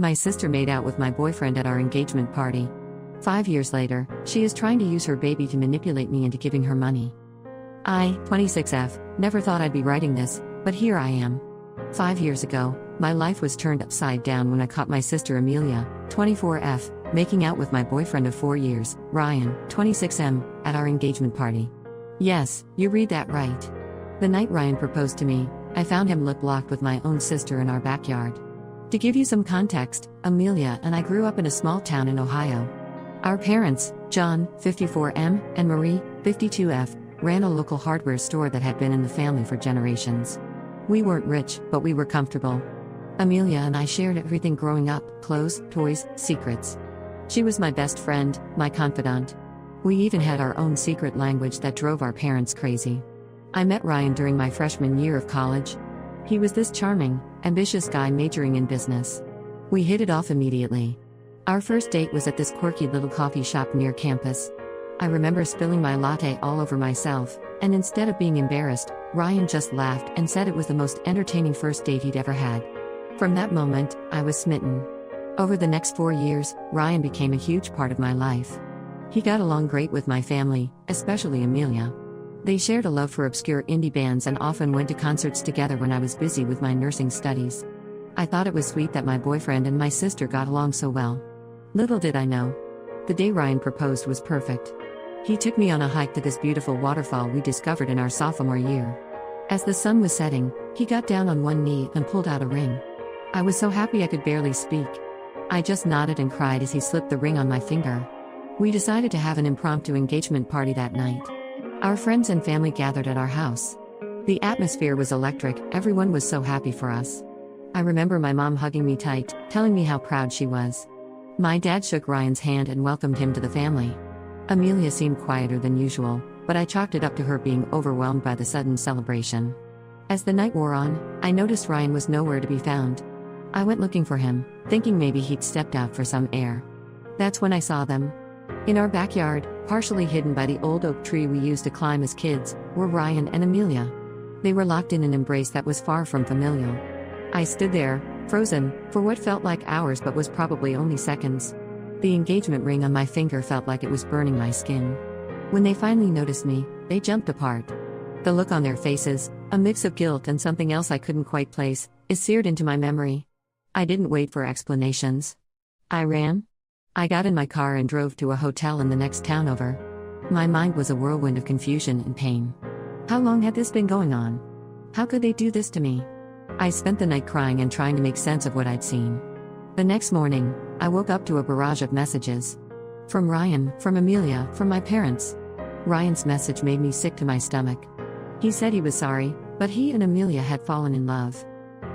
My sister made out with my boyfriend at our engagement party. 5 years later, she is trying to use her baby to manipulate me into giving her money. I, 26F, never thought I'd be writing this, but here I am. 5 years ago, my life was turned upside down when I caught my sister Amelia, 24F, making out with my boyfriend of 4 years, Ryan, 26M, at our engagement party. Yes, you read that right. The night Ryan proposed to me, I found him lip-locked with my own sister in our backyard. To give you some context, Amelia and I grew up in a small town in Ohio. Our parents, John, 54M, and Marie, 52F, ran a local hardware store that had been in the family for generations. We weren't rich, but we were comfortable. Amelia and I shared everything growing up: clothes, toys, secrets. She was my best friend, my confidant. We even had our own secret language that drove our parents crazy. I met Ryan during my freshman year of college. He was this charming, ambitious guy majoring in business. We hit it off immediately. Our first date was at this quirky little coffee shop near campus. I remember spilling my latte all over myself, and instead of being embarrassed, Ryan just laughed and said it was the most entertaining first date he'd ever had. From that moment, I was smitten. Over the next 4 years, Ryan became a huge part of my life. He got along great with my family, especially Amelia. They shared a love for obscure indie bands and often went to concerts together when I was busy with my nursing studies. I thought it was sweet that my boyfriend and my sister got along so well. Little did I know. The day Ryan proposed was perfect. He took me on a hike to this beautiful waterfall we discovered in our sophomore year. As the sun was setting, he got down on one knee and pulled out a ring. I was so happy I could barely speak. I just nodded and cried as he slipped the ring on my finger. We decided to have an impromptu engagement party that night. Our friends and family gathered at our house. The atmosphere was electric, everyone was so happy for us. I remember my mom hugging me tight, telling me how proud she was. My dad shook Ryan's hand and welcomed him to the family. Amelia seemed quieter than usual, but I chalked it up to her being overwhelmed by the sudden celebration. As the night wore on, I noticed Ryan was nowhere to be found. I went looking for him, thinking maybe he'd stepped out for some air. That's when I saw them. In our backyard, partially hidden by the old oak tree we used to climb as kids, were Ryan and Amelia. They were locked in an embrace that was far from familial. I stood there, frozen, for what felt like hours but was probably only seconds. The engagement ring on my finger felt like it was burning my skin. When they finally noticed me, they jumped apart. The look on their faces, a mix of guilt and something else I couldn't quite place, is seared into my memory. I didn't wait for explanations. I ran. I got in my car and drove to a hotel in the next town over. My mind was a whirlwind of confusion and pain. How long had this been going on? How could they do this to me? I spent the night crying and trying to make sense of what I'd seen. The next morning, I woke up to a barrage of messages. From Ryan, from Amelia, from my parents. Ryan's message made me sick to my stomach. He said he was sorry, but he and Amelia had fallen in love.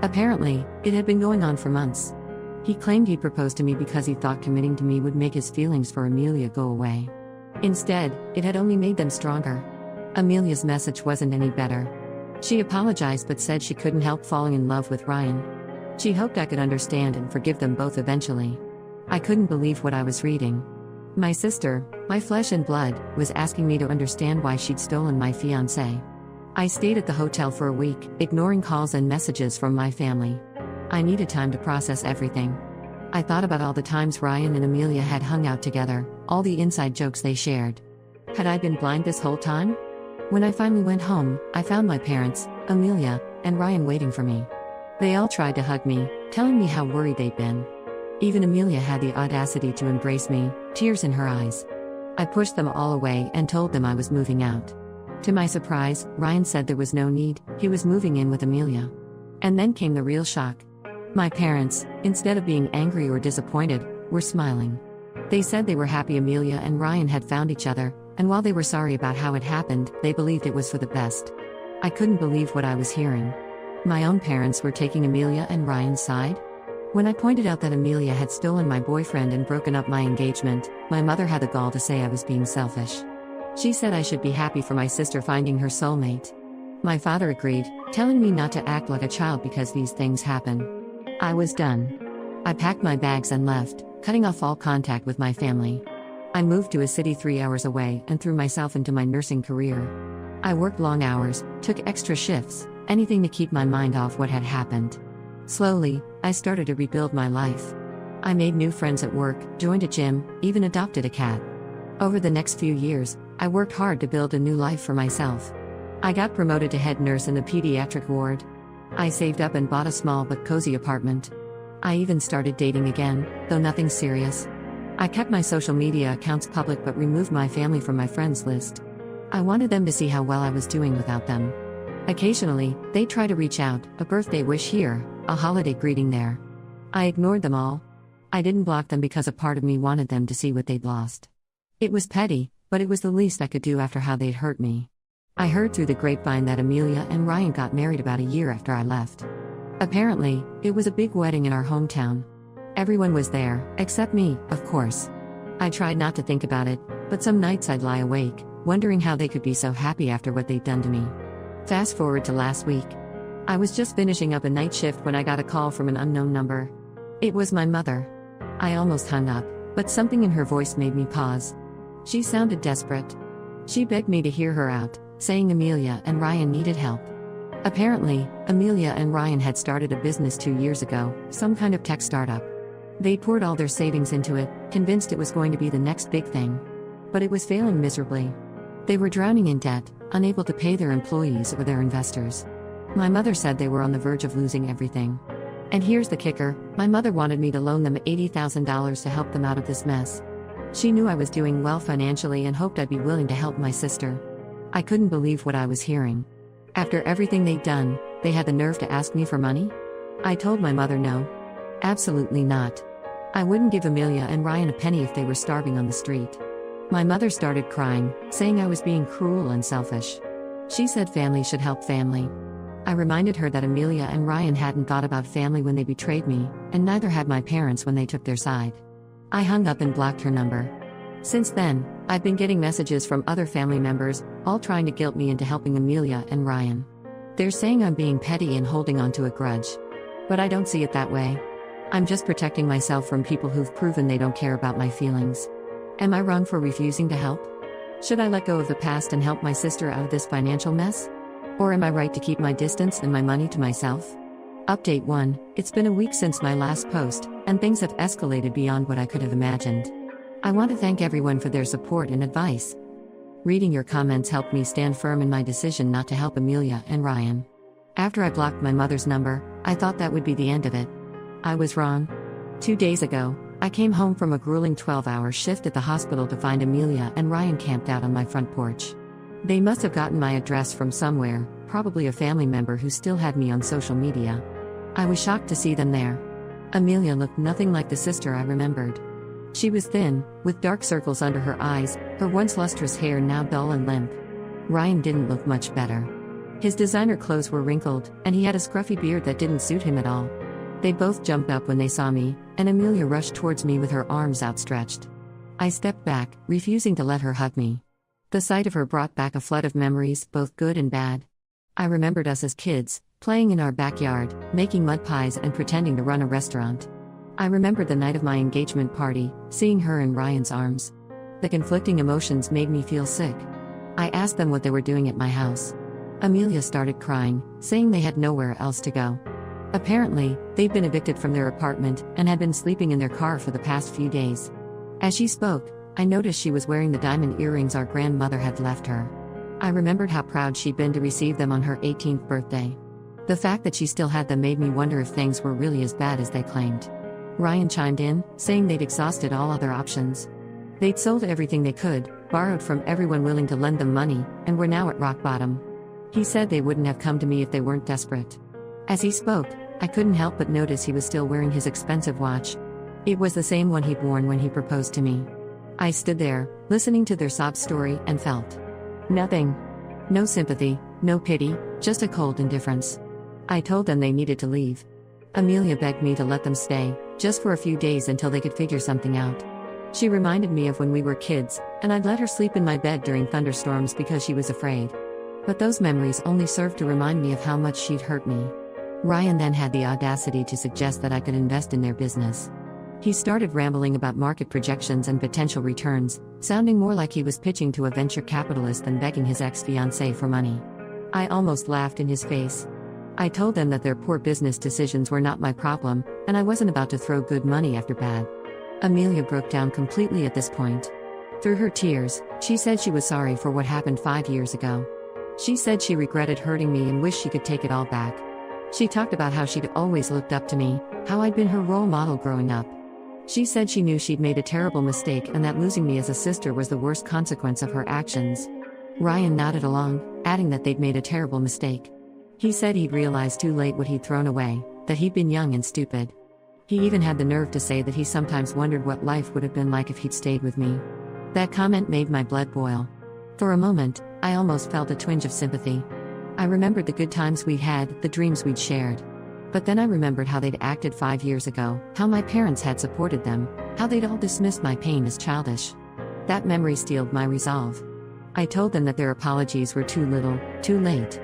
Apparently, it had been going on for months. He claimed he'd proposed to me because he thought committing to me would make his feelings for Amelia go away. Instead, it had only made them stronger. Amelia's message wasn't any better. She apologized but said she couldn't help falling in love with Ryan. She hoped I could understand and forgive them both eventually. I couldn't believe what I was reading. My sister, my flesh and blood, was asking me to understand why she'd stolen my fiancé. I stayed at the hotel for a week, ignoring calls and messages from my family. I needed time to process everything. I thought about all the times Ryan and Amelia had hung out together, all the inside jokes they shared. Had I been blind this whole time? When I finally went home, I found my parents, Amelia, and Ryan waiting for me. They all tried to hug me, telling me how worried they'd been. Even Amelia had the audacity to embrace me, tears in her eyes. I pushed them all away and told them I was moving out. To my surprise, Ryan said there was no need, he was moving in with Amelia. And then came the real shock. My parents, instead of being angry or disappointed, were smiling. They said they were happy Amelia and Ryan had found each other, and while they were sorry about how it happened, they believed it was for the best. I couldn't believe what I was hearing. My own parents were taking Amelia and Ryan's side? When I pointed out that Amelia had stolen my boyfriend and broken up my engagement, my mother had the gall to say I was being selfish. She said I should be happy for my sister finding her soulmate. My father agreed, telling me not to act like a child because these things happen. I was done. I packed my bags and left, cutting off all contact with my family. I moved to a city 3 hours away and threw myself into my nursing career. I worked long hours, took extra shifts, anything to keep my mind off what had happened. Slowly, I started to rebuild my life. I made new friends at work, joined a gym, even adopted a cat. Over the next few years, I worked hard to build a new life for myself. I got promoted to head nurse in the pediatric ward. I saved up and bought a small but cozy apartment. I even started dating again, though nothing serious. I kept my social media accounts public but removed my family from my friends list. I wanted them to see how well I was doing without them. Occasionally, they try to reach out, a birthday wish here, a holiday greeting there. I ignored them all. I didn't block them because a part of me wanted them to see what they'd lost. It was petty, but it was the least I could do after how they'd hurt me. I heard through the grapevine that Amelia and Ryan got married about a year after I left. Apparently, it was a big wedding in our hometown. Everyone was there, except me, of course. I tried not to think about it, but some nights I'd lie awake, wondering how they could be so happy after what they'd done to me. Fast forward to last week. I was just finishing up a night shift when I got a call from an unknown number. It was my mother. I almost hung up, but something in her voice made me pause. She sounded desperate. She begged me to hear her out, saying Amelia and Ryan needed help. Apparently, Amelia and Ryan had started a business 2 years ago, some kind of tech startup. They poured all their savings into it, convinced it was going to be the next big thing. But it was failing miserably. They were drowning in debt, unable to pay their employees or their investors. My mother said they were on the verge of losing everything. And here's the kicker, my mother wanted me to loan them $80,000 to help them out of this mess. She knew I was doing well financially and hoped I'd be willing to help my sister. I couldn't believe what I was hearing. After everything they'd done, they had the nerve to ask me for money? I told my mother no. Absolutely not. I wouldn't give Amelia and Ryan a penny if they were starving on the street. My mother started crying, saying I was being cruel and selfish. She said family should help family. I reminded her that Amelia and Ryan hadn't thought about family when they betrayed me, and neither had my parents when they took their side. I hung up and blocked her number. Since then, I've been getting messages from other family members, all trying to guilt me into helping Amelia and Ryan. They're saying I'm being petty and holding on to a grudge. But I don't see it that way. I'm just protecting myself from people who've proven they don't care about my feelings. Am I wrong for refusing to help? Should I let go of the past and help my sister out of this financial mess? Or am I right to keep my distance and my money to myself? Update 1, it's been a week since my last post, and things have escalated beyond what I could have imagined. I want to thank everyone for their support and advice. Reading your comments helped me stand firm in my decision not to help Amelia and Ryan. After I blocked my mother's number, I thought that would be the end of it. I was wrong. 2 days ago, I came home from a grueling 12-hour shift at the hospital to find Amelia and Ryan camped out on my front porch. They must have gotten my address from somewhere, probably a family member who still had me on social media. I was shocked to see them there. Amelia looked nothing like the sister I remembered. She was thin, with dark circles under her eyes, her once lustrous hair now dull and limp. Ryan didn't look much better. His designer clothes were wrinkled, and he had a scruffy beard that didn't suit him at all. They both jumped up when they saw me, and Amelia rushed towards me with her arms outstretched. I stepped back, refusing to let her hug me. The sight of her brought back a flood of memories, both good and bad. I remembered us as kids, playing in our backyard, making mud pies and pretending to run a restaurant. I remembered the night of my engagement party, seeing her in Ryan's arms. The conflicting emotions made me feel sick. I asked them what they were doing at my house. Amelia started crying, saying they had nowhere else to go. Apparently, they'd been evicted from their apartment and had been sleeping in their car for the past few days. As she spoke, I noticed she was wearing the diamond earrings our grandmother had left her. I remembered how proud she'd been to receive them on her 18th birthday. The fact that she still had them made me wonder if things were really as bad as they claimed. Ryan chimed in, saying they'd exhausted all other options. They'd sold everything they could, borrowed from everyone willing to lend them money, and were now at rock bottom. He said they wouldn't have come to me if they weren't desperate. As he spoke, I couldn't help but notice he was still wearing his expensive watch. It was the same one he'd worn when he proposed to me. I stood there, listening to their sob story, and felt nothing. No sympathy, no pity, just a cold indifference. I told them they needed to leave. Amelia begged me to let them stay, just for a few days until they could figure something out. She reminded me of when we were kids, and I'd let her sleep in my bed during thunderstorms because she was afraid. But those memories only served to remind me of how much she'd hurt me. Ryan then had the audacity to suggest that I could invest in their business. He started rambling about market projections and potential returns, sounding more like he was pitching to a venture capitalist than begging his ex-fiancée for money. I almost laughed in his face. I told them that their poor business decisions were not my problem, and I wasn't about to throw good money after bad. Amelia broke down completely at this point. Through her tears, she said she was sorry for what happened 5 years ago. She said she regretted hurting me and wished she could take it all back. She talked about how she'd always looked up to me, how I'd been her role model growing up. She said she knew she'd made a terrible mistake and that losing me as a sister was the worst consequence of her actions. Ryan nodded along, adding that they'd made a terrible mistake. He said he'd realized too late what he'd thrown away, that he'd been young and stupid. He even had the nerve to say that he sometimes wondered what life would have been like if he'd stayed with me. That comment made my blood boil. For a moment, I almost felt a twinge of sympathy. I remembered the good times we'd had, the dreams we'd shared. But then I remembered how they'd acted 5 years ago, how my parents had supported them, how they'd all dismissed my pain as childish. That memory steeled my resolve. I told them that their apologies were too little, too late.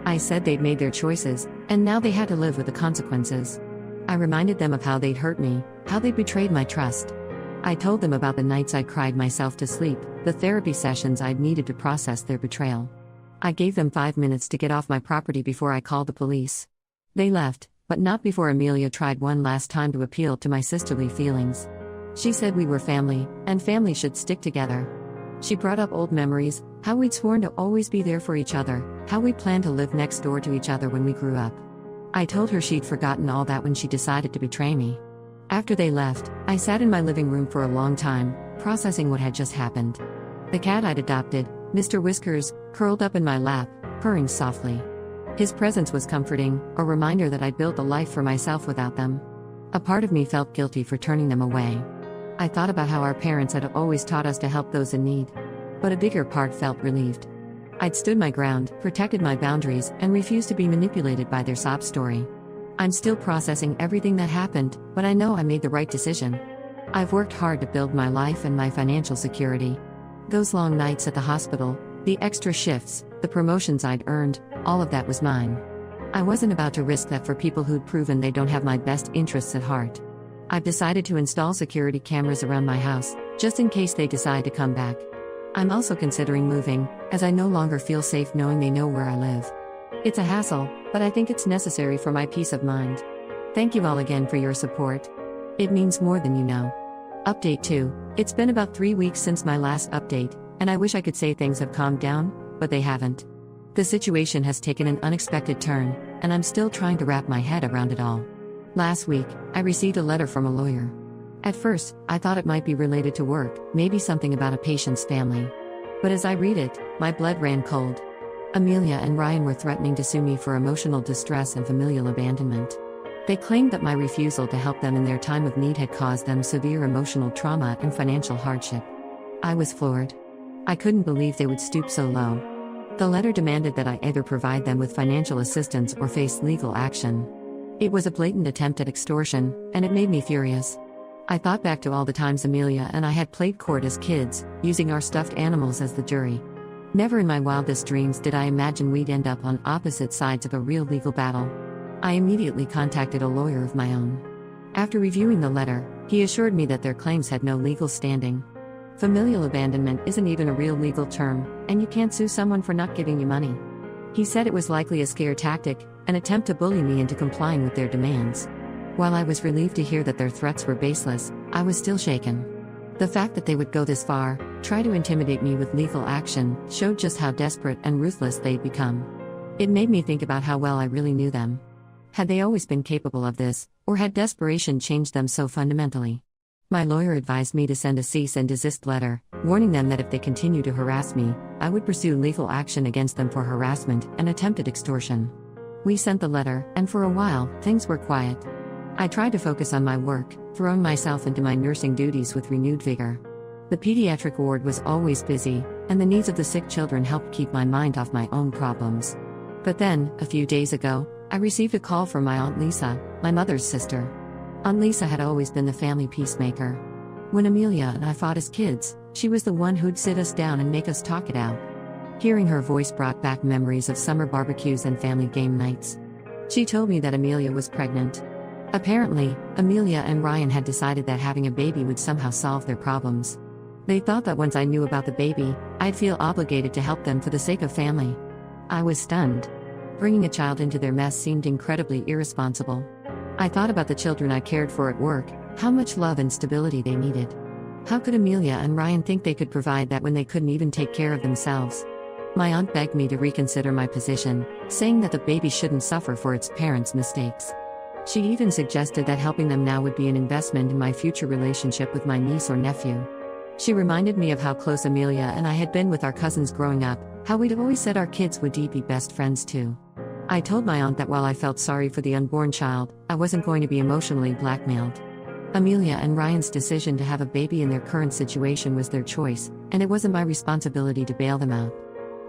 I said they'd made their choices, and now they had to live with the consequences. I reminded them of how they'd hurt me, how they'd betrayed my trust. I told them about the nights I'd cried myself to sleep, the therapy sessions I'd needed to process their betrayal. I gave them 5 minutes to get off my property before I called the police. They left, but not before Amelia tried one last time to appeal to my sisterly feelings. She said we were family, and family should stick together. She brought up old memories, how we'd sworn to always be there for each other, how we planned to live next door to each other when we grew up. I told her she'd forgotten all that when she decided to betray me. After they left, I sat in my living room for a long time, processing what had just happened. The cat I'd adopted, Mr. Whiskers, curled up in my lap, purring softly. His presence was comforting, a reminder that I'd built a life for myself without them. A part of me felt guilty for turning them away. I thought about how our parents had always taught us to help those in need. But a bigger part felt relieved. I'd stood my ground, protected my boundaries, and refused to be manipulated by their sob story. I'm still processing everything that happened, but I know I made the right decision. I've worked hard to build my life and my financial security. Those long nights at the hospital, the extra shifts, the promotions I'd earned, all of that was mine. I wasn't about to risk that for people who'd proven they don't have my best interests at heart. I've decided to install security cameras around my house, just in case they decide to come back. I'm also considering moving, as I no longer feel safe knowing they know where I live. It's a hassle, but I think it's necessary for my peace of mind. Thank you all again for your support. It means more than you know. Update 2. It's been about 3 weeks since my last update, and I wish I could say things have calmed down, but they haven't. The situation has taken an unexpected turn, and I'm still trying to wrap my head around it all. Last week, I received a letter from a lawyer. At first, I thought it might be related to work, maybe something about a patient's family. But as I read it, my blood ran cold. Amelia and Ryan were threatening to sue me for emotional distress and familial abandonment. They claimed that my refusal to help them in their time of need had caused them severe emotional trauma and financial hardship. I was floored. I couldn't believe they would stoop so low. The letter demanded that I either provide them with financial assistance or face legal action. It was a blatant attempt at extortion, and it made me furious. I thought back to all the times Amelia and I had played court as kids, using our stuffed animals as the jury. Never in my wildest dreams did I imagine we'd end up on opposite sides of a real legal battle. I immediately contacted a lawyer of my own. After reviewing the letter, he assured me that their claims had no legal standing. Familial abandonment isn't even a real legal term, and you can't sue someone for not giving you money. He said it was likely a scare tactic, an attempt to bully me into complying with their demands. While I was relieved to hear that their threats were baseless, I was still shaken. The fact that they would go this far, try to intimidate me with legal action, showed just how desperate and ruthless they'd become. It made me think about how well I really knew them. Had they always been capable of this, or had desperation changed them so fundamentally? My lawyer advised me to send a cease and desist letter, warning them that if they continue to harass me, I would pursue legal action against them for harassment and attempted extortion. We sent the letter, and for a while, things were quiet. I tried to focus on my work, throwing myself into my nursing duties with renewed vigor. The pediatric ward was always busy, and the needs of the sick children helped keep my mind off my own problems. But then, a few days ago, I received a call from my Aunt Lisa, my mother's sister. Aunt Lisa had always been the family peacemaker. When Amelia and I fought as kids, she was the one who'd sit us down and make us talk it out. Hearing her voice brought back memories of summer barbecues and family game nights. She told me that Amelia was pregnant. Apparently, Amelia and Ryan had decided that having a baby would somehow solve their problems. They thought that once I knew about the baby, I'd feel obligated to help them for the sake of family. I was stunned. Bringing a child into their mess seemed incredibly irresponsible. I thought about the children I cared for at work, how much love and stability they needed. How could Amelia and Ryan think they could provide that when they couldn't even take care of themselves? My aunt begged me to reconsider my position, saying that the baby shouldn't suffer for its parents' mistakes. She even suggested that helping them now would be an investment in my future relationship with my niece or nephew. She reminded me of how close Amelia and I had been with our cousins growing up, how we'd always said our kids would be best friends too. I told my aunt that while I felt sorry for the unborn child, I wasn't going to be emotionally blackmailed. Amelia and Ryan's decision to have a baby in their current situation was their choice, and it wasn't my responsibility to bail them out.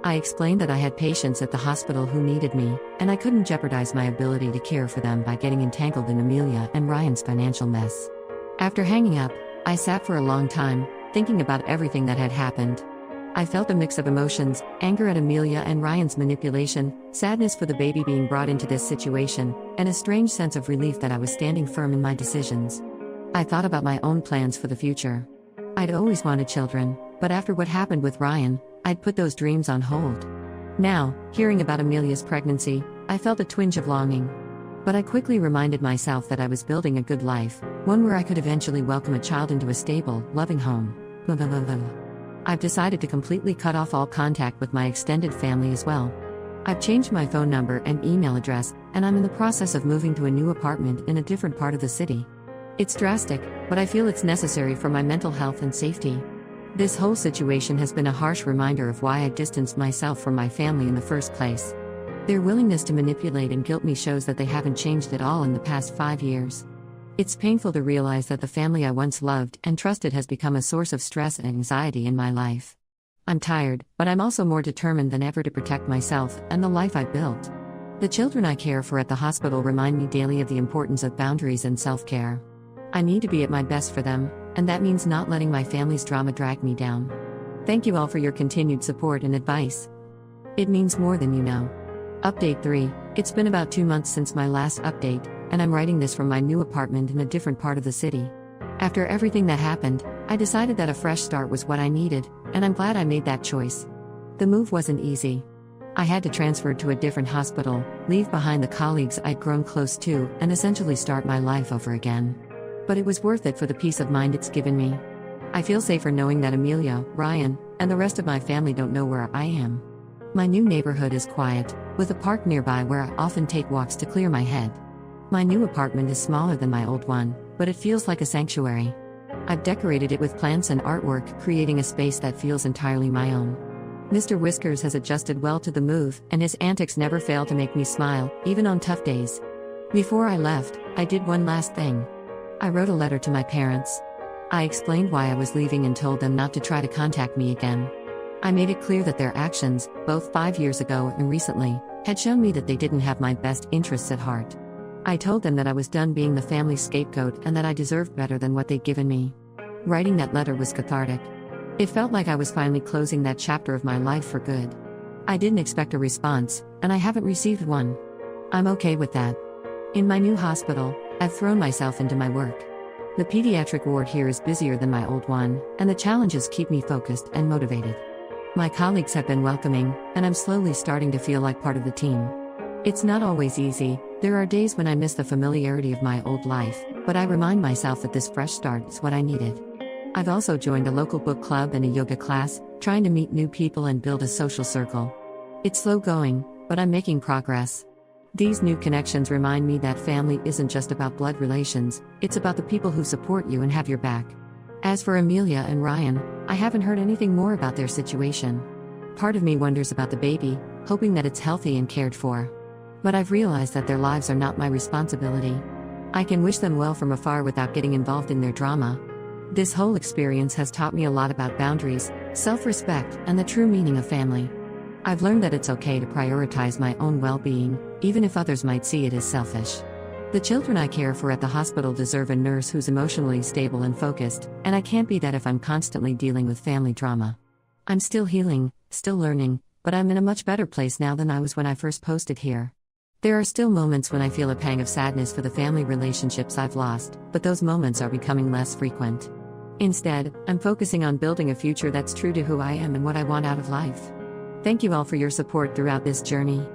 I explained that I had patients at the hospital who needed me, and I couldn't jeopardize my ability to care for them by getting entangled in Amelia and Ryan's financial mess. After hanging up, I sat for a long time, thinking about everything that had happened. I felt a mix of emotions, anger at Amelia and Ryan's manipulation, sadness for the baby being brought into this situation, and a strange sense of relief that I was standing firm in my decisions. I thought about my own plans for the future. I'd always wanted children, but after what happened with Ryan, I'd put those dreams on hold. Now, hearing about Amelia's pregnancy, I felt a twinge of longing. But I quickly reminded myself that I was building a good life, one where I could eventually welcome a child into a stable, loving home. I've decided to completely cut off all contact with my extended family as well. I've changed my phone number and email address, and I'm in the process of moving to a new apartment in a different part of the city. It's drastic, but I feel it's necessary for my mental health and safety. This whole situation has been a harsh reminder of why I distanced myself from my family in the first place. Their willingness to manipulate and guilt me shows that they haven't changed at all in the past 5 years. It's painful to realize that the family I once loved and trusted has become a source of stress and anxiety in my life. I'm tired, but I'm also more determined than ever to protect myself and the life I built. The children I care for at the hospital remind me daily of the importance of boundaries and self-care. I need to be at my best for them, and that means not letting my family's drama drag me down. Thank you all for your continued support and advice. It means more than you know. Update 3. It's been about 2 months since my last update, and I'm writing this from my new apartment in a different part of the city. After everything that happened, I decided that a fresh start was what I needed, and I'm glad I made that choice. The move wasn't easy. I had to transfer to a different hospital, leave behind the colleagues I'd grown close to, and essentially start my life over again. But it was worth it for the peace of mind it's given me. I feel safer knowing that Amelia, Ryan, and the rest of my family don't know where I am. My new neighborhood is quiet, with a park nearby where I often take walks to clear my head. My new apartment is smaller than my old one, but it feels like a sanctuary. I've decorated it with plants and artwork, creating a space that feels entirely my own. Mr. Whiskers has adjusted well to the move, and his antics never fail to make me smile, even on tough days. Before I left, I did one last thing. I wrote a letter to my parents. I explained why I was leaving and told them not to try to contact me again. I made it clear that their actions, both 5 years ago and recently, had shown me that they didn't have my best interests at heart. I told them that I was done being the family scapegoat and that I deserved better than what they'd given me. Writing that letter was cathartic. It felt like I was finally closing that chapter of my life for good. I didn't expect a response, and I haven't received one. I'm okay with that. In my new hospital, I've thrown myself into my work. The pediatric ward here is busier than my old one, and the challenges keep me focused and motivated. My colleagues have been welcoming, and I'm slowly starting to feel like part of the team. It's not always easy. There are days when I miss the familiarity of my old life, but I remind myself that this fresh start is what I needed. I've also joined a local book club and a yoga class, trying to meet new people and build a social circle. It's slow going, but I'm making progress. These new connections remind me that family isn't just about blood relations, it's about the people who support you and have your back. As for Amelia and Ryan, I haven't heard anything more about their situation. Part of me wonders about the baby, hoping that it's healthy and cared for. But I've realized that their lives are not my responsibility. I can wish them well from afar without getting involved in their drama. This whole experience has taught me a lot about boundaries, self-respect, and the true meaning of family. I've learned that it's okay to prioritize my own well-being, even if others might see it as selfish. The children I care for at the hospital deserve a nurse who's emotionally stable and focused, and I can't be that if I'm constantly dealing with family drama. I'm still healing, still learning, but I'm in a much better place now than I was when I first posted here. There are still moments when I feel a pang of sadness for the family relationships I've lost, but those moments are becoming less frequent. Instead, I'm focusing on building a future that's true to who I am and what I want out of life. Thank you all for your support throughout this journey.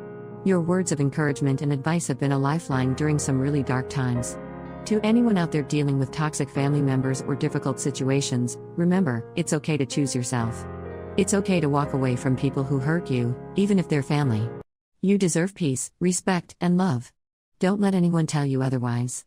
Your words of encouragement and advice have been a lifeline during some really dark times. To anyone out there dealing with toxic family members or difficult situations, remember, it's okay to choose yourself. It's okay to walk away from people who hurt you, even if they're family. You deserve peace, respect, and love. Don't let anyone tell you otherwise.